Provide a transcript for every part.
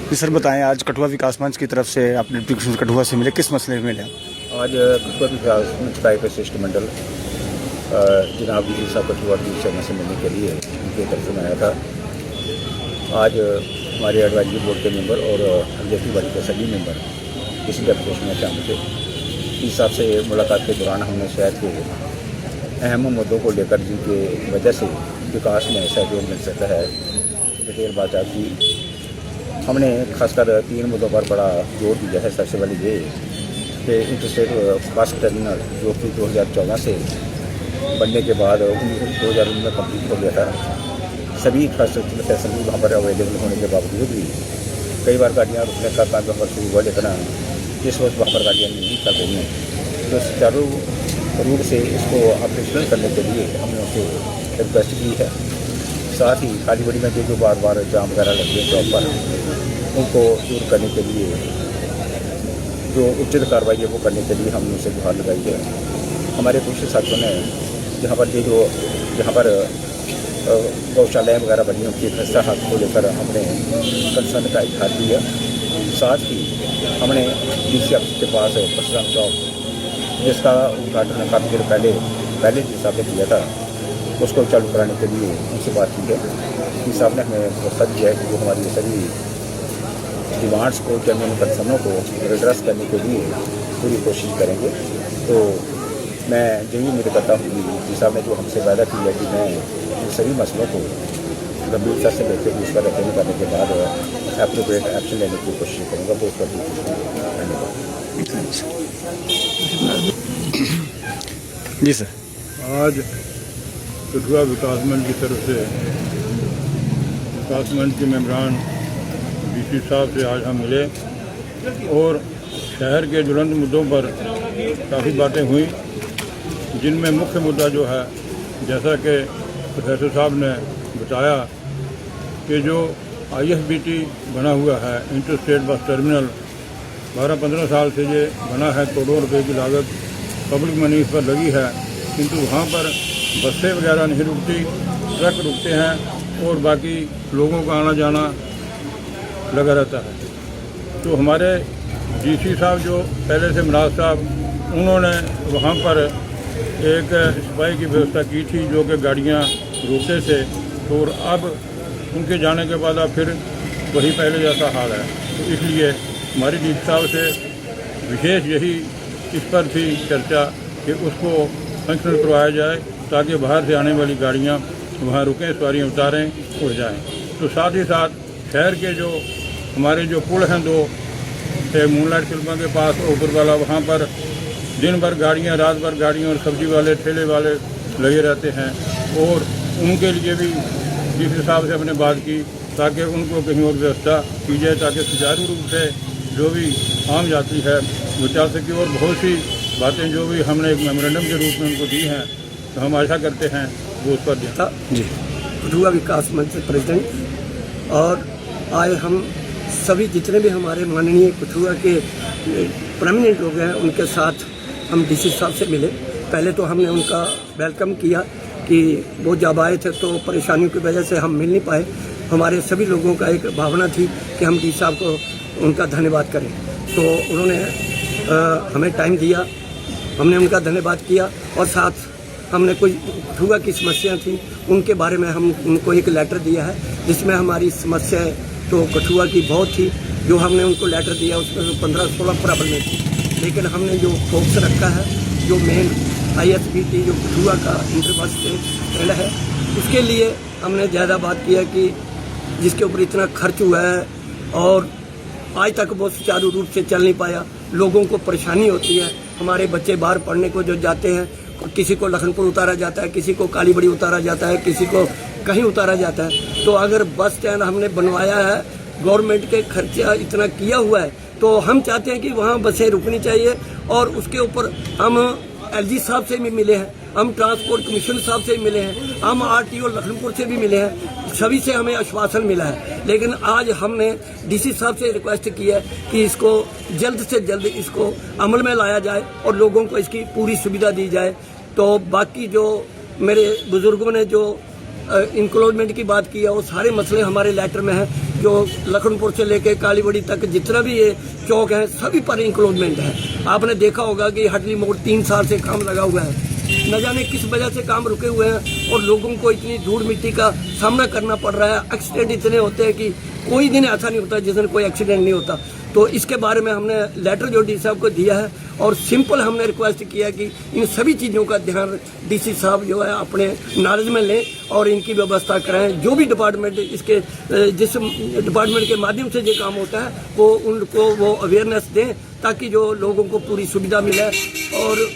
जी sir बताएं, आज कठुआ विकास मंच की तरफ से आपने डिप्टी कठुआ से मिले, किस मसले में मिले? आज कठुआ विकास मंच का एक शिष्टमंडल जनाब डी साहब कठुआ डी शर्मा से मिलने के लिए उनकी तरफ से आया था। आज हमारे एडवाइजरी बोर्ड के मेंबर और एग्जीक्यूटिव बॉडी के सभी मेंबर इसी डेपुटेशन में शामिल थे। डी साहब से मुलाकात के दौरान हमने शहर के अहम मुद्दों को लेकर जिनकी वजह से विकास में सहयोग मिल सकता है डिटेल बातचीत की। हमने खासकर 3 मुद्दों पर बड़ा जोर दिया है। सबसे पहले ये कि इंटरस्टेट बस टर्मिनल जो कि 2014 से बनने के बाद 2019 में कम्प्लीट हो गया था। सभी इंफ्रास्ट्रक्चर फैसिलिटी वहाँ पर अवेलेबल होने के बावजूद भी कई बार गाड़ियाँ रुकने का काम वहाँ पर शुरू हुआ, लेकिन इस वक्त वहाँ पर गाड़ियाँ नहीं चल रही हैं। तो सुचारू रूप से इसको ऑपरेशनल करने के लिए हमने उनसे रिक्वेस्ट की है। साथ ही खाली बड़ी में जो बार बार जाम वगैरह लगे चौक पर, उनको दूर करने के लिए जो उचित कार्रवाई है वो करने के लिए हमने उनसे गुहार लगाई है। हमारे कुछ साथियों ने जहाँ पर गौशालाएँ वगैरह बनी उनकी खस्ता हाथ को लेकर हमने कंसर्न का इजहार किया। साथ ही हमने DC ऑफिस के पास परशुराम चौक जिसका उद्घाटन काफ़ी देर पहले जिस साहब ने किया था उसको चालू कराने के लिए उनसे बात की है। इस साहब ने हमें भरोसा दिया है कि वो हमारी सभी डिमांड्स को, जेन्युइन कंसर्नों को एड्रेस करने के लिए पूरी कोशिश करेंगे। तो मैं यही उम्मीद करता हूँ कि जी साहब ने जो हमसे वादा की है कि मैं इन सभी मसलों को गंभीरता से लेकर उस पर अटेंड करने के बाद एप्रोप्रिएट एक्शन लेने की कोशिश करूँगा। बहुत बहुत धन्यवाद। जी सर, आज कठुआ विकास मंच की तरफ से विकास मंच के मेंबरान DC साहब से आज हम मिले और शहर के ज्वलंत मुद्दों पर काफ़ी बातें हुई, जिनमें मुख्य मुद्दा जो है, जैसा कि प्रोफेसर साहब ने बताया कि जो IFBT बना हुआ है इंटरस्टेट बस टर्मिनल 12-15 साल से ये बना है। करोड़ों रुपए की लागत पब्लिक मनी इस पर लगी है, किंतु वहाँ पर बसें वगैरह नहीं रुकती, ट्रक रुकते हैं और बाकी लोगों का आना जाना लगा रहता है। तो हमारे DC साहब जो पहले से मराज साहब, उन्होंने वहाँ पर एक सफाई की व्यवस्था की थी जो कि गाड़ियाँ रोकते थे, और अब उनके जाने के बाद अब फिर वही पहले जैसा हाल है। तो इसलिए हमारी DC साहब से विशेष यही इस पर थी चर्चा कि उसको फंक्शनल करवाया जाए ताकि बाहर से आने वाली गाड़ियाँ वहाँ रुकें, सवारियाँ उतारें और जाएं। तो साथ ही साथ शहर के जो हमारे जो पुल हैं 2, मूनलाइट फिल्मा के पास और ऊपर वाला, वहाँ पर दिन भर गाड़ियाँ, रात भर गाड़ियाँ और सब्जी वाले ठेले वाले लगे रहते हैं, और उनके लिए भी DC साहब से हमने बात की ताकि उनको कहीं और व्यवस्था की जाए ताकि सुचारू रूप से जो भी आम यात्री है वो चल सके। और बहुत सी बातें जो भी हमने एक मेमोरेंडम के रूप में उनको दी हैं, तो हम आशा करते हैं वो उस पर दें। जी, कठुआ विकास मंच प्रेसिडेंट, और आज हम सभी जितने भी हमारे माननीय कठुआ के प्रोमिनेंट लोग हैं उनके साथ हम DC साहब से मिले। पहले तो हमने उनका वेलकम किया कि वो जब आए थे तो परेशानियों की वजह से हम मिल नहीं पाए। हमारे सभी लोगों का एक भावना थी कि हम DC साहब को उनका धन्यवाद करें, तो उन्होंने हमें टाइम दिया, हमने उनका धन्यवाद किया। और साथ हमने कोई कठुआ की समस्या थी उनके बारे में हम उनको एक लेटर दिया है, जिसमें हमारी समस्याएं तो कठुआ की बहुत थी। जो हमने उनको लेटर दिया उसमें 15-16 प्रॉब्लम थी, लेकिन हमने जो फोकस रखा है, जो मेन IFBT जो कठुआ का इंटरबस ट्रेन है, उसके लिए हमने ज़्यादा बात किया कि जिसके ऊपर इतना खर्च हुआ है और आज तक वो सुचारू रूप से चल नहीं पाया, लोगों को परेशानी होती है। हमारे बच्चे बाहर पढ़ने को जो जाते हैं, किसी को लखनपुर उतारा जाता है, किसी को काली बड़ी उतारा जाता है, किसी को कहीं उतारा जाता है। तो अगर बस स्टैंड हमने बनवाया है, गवर्नमेंट के खर्चा इतना किया हुआ है, तो हम चाहते हैं कि वहाँ बसें रुकनी चाहिए। और उसके ऊपर हम LG साहब से भी मिले हैं, हम ट्रांसपोर्ट कमीशन साहब से भी मिले हैं, हम RTO लखनपुर से भी मिले हैं, सभी से हमें आश्वासन मिला है। लेकिन आज हमने DC साहब से रिक्वेस्ट की है कि इसको जल्द से जल्द इसको अमल में लाया जाए और लोगों को इसकी पूरी सुविधा दी जाए। तो बाकी जो मेरे बुजुर्गों ने जो इंक्लूडमेंट की बात की है, वो सारे मसले हमारे लेटर में हैं। जो लखनपुर से लेके कालीबड़ी तक जितना भी ये चौक है सभी पर इंक्लोजमेंट है। आपने देखा होगा कि हटली मोड़ 3 साल से काम लगा हुआ है, न जाने किस वजह से काम रुके हुए हैं और लोगों को इतनी धूल मिट्टी का सामना करना पड़ रहा है। एक्सीडेंट इतने होते हैं कि कोई दिन ऐसा नहीं होता जिस दिन कोई एक्सीडेंट नहीं होता। तो इसके बारे में हमने लेटर जो डी साहब को दिया है और सिंपल हमने रिक्वेस्ट किया कि इन सभी चीज़ों का ध्यान डीसी साहब जो है अपने नॉलेज में लें और इनकी व्यवस्था कराएं। जो भी डिपार्टमेंट इसके जिस डिपार्टमेंट के माध्यम से ये काम होता है वो उनको वो अवेयरनेस दें ताकि जो लोगों को पूरी सुविधा मिले। और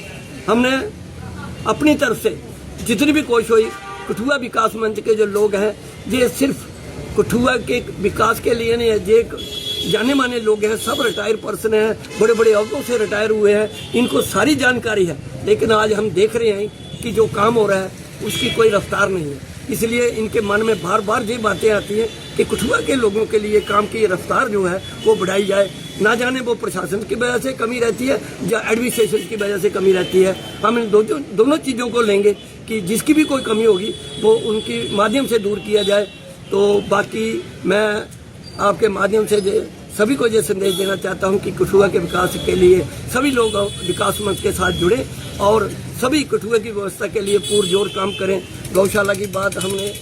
हमने अपनी तरफ से जितनी भी कोशिश हुई, कठुआ विकास मंच के जो लोग हैं ये सिर्फ कठुआ के विकास के लिए नहीं है, ये जाने माने लोग हैं, सब रिटायर पर्सन हैं, बड़े बड़े अहदों से रिटायर हुए हैं, इनको सारी जानकारी है। लेकिन आज हम देख रहे हैं कि जो काम हो रहा है उसकी कोई रफ्तार नहीं है, इसलिए इनके मन में बार बार ये बातें आती हैं कि कठुआ के लोगों के लिए काम की रफ्तार जो है वो बढ़ाई जाए। ना जाने वो प्रशासन की वजह से कमी रहती है या एडमिनिस्ट्रेशन की वजह से कमी रहती है। हम इन दोनों चीज़ों को लेंगे कि जिसकी भी कोई कमी होगी वो उनके माध्यम से दूर किया जाए। तो बाकी मैं आपके माध्यम से सभी को ये संदेश देना चाहता हूं कि कठुआ के विकास के लिए सभी लोग विकास मंच के साथ जुड़े और सभी कठुआ की व्यवस्था के लिए पुरजोर काम करें। गौशाला की बात हमने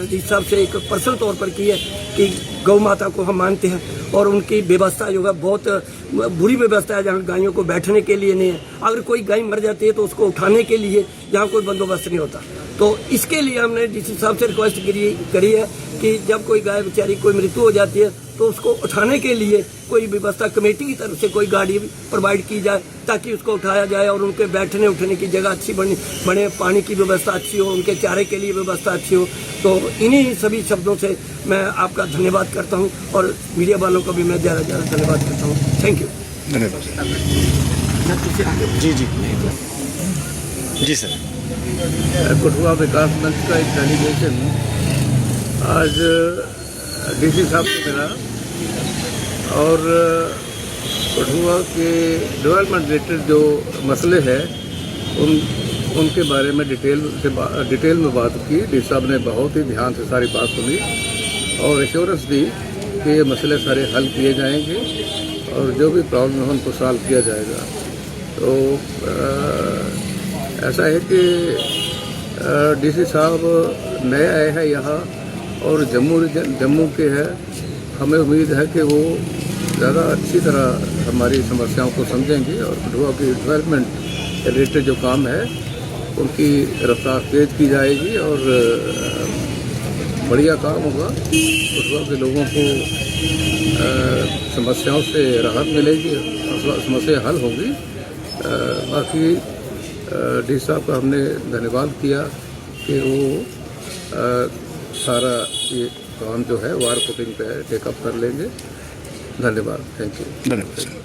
डी साहब से एक पर्सनल तौर पर की है कि गौ माता को हम मानते हैं और उनकी व्यवस्था जो है बहुत बुरी व्यवस्था है, जहाँ गायों को बैठने के लिए नहीं है। अगर कोई गाय मर जाती है तो उसको उठाने के लिए यहाँ कोई बंदोबस्त नहीं होता। तो इसके लिए हमने डीसी साहब से रिक्वेस्ट करी है कि जब कोई गाय बेचारी कोई मृत्यु हो जाती है तो उसको उठाने के लिए कोई व्यवस्था कमेटी की तरफ से कोई गाड़ी प्रोवाइड की जाए ताकि उसको उठाया जाए और उनके बैठने उठने की जगह अच्छी बने, पानी की व्यवस्था अच्छी हो, उनके चारे के लिए व्यवस्था अच्छी हो। तो इन्हीं सभी शब्दों से मैं आपका धन्यवाद करता हूं और मीडिया वालों का भी मैं ज़्यादा धन्यवाद करता हूं। Thank you. धन्यवाद। जी जी जी सर। कठुआ विकास मंच का एक डेलीगेशन आज डीसी साहब से मिला और कठुआ के डेवलपमेंट रिलेटेड जो मसले हैं उनके बारे में डिटेल में बात की। डी साहब ने बहुत ही ध्यान से सारी बात सुनी और एश्योरेंस दी कि ये मसले सारे हल किए जाएंगे और जो भी प्रॉब्लम है उनको सॉल्व किया जाएगा। तो ऐसा है कि डीसी साहब नए आए हैं यहाँ और जम्मू के हैं। हमें उम्मीद है कि वो ज़्यादा अच्छी तरह हमारी समस्याओं को समझेंगे और कठुआ की डेवलपमेंट रिलेटेड जो काम है उनकी रफ्तार तेज की जाएगी और बढ़िया काम होगा। कठुआ के लोगों को समस्याओं से राहत मिलेगी, समस्या हल होगी। बाकी डी साहब का हमने धन्यवाद किया कि वो सारा ये काम जो है वार पुटिंग पे टेकअप कर लेंगे। धन्यवाद। Thank you. धन्यवाद।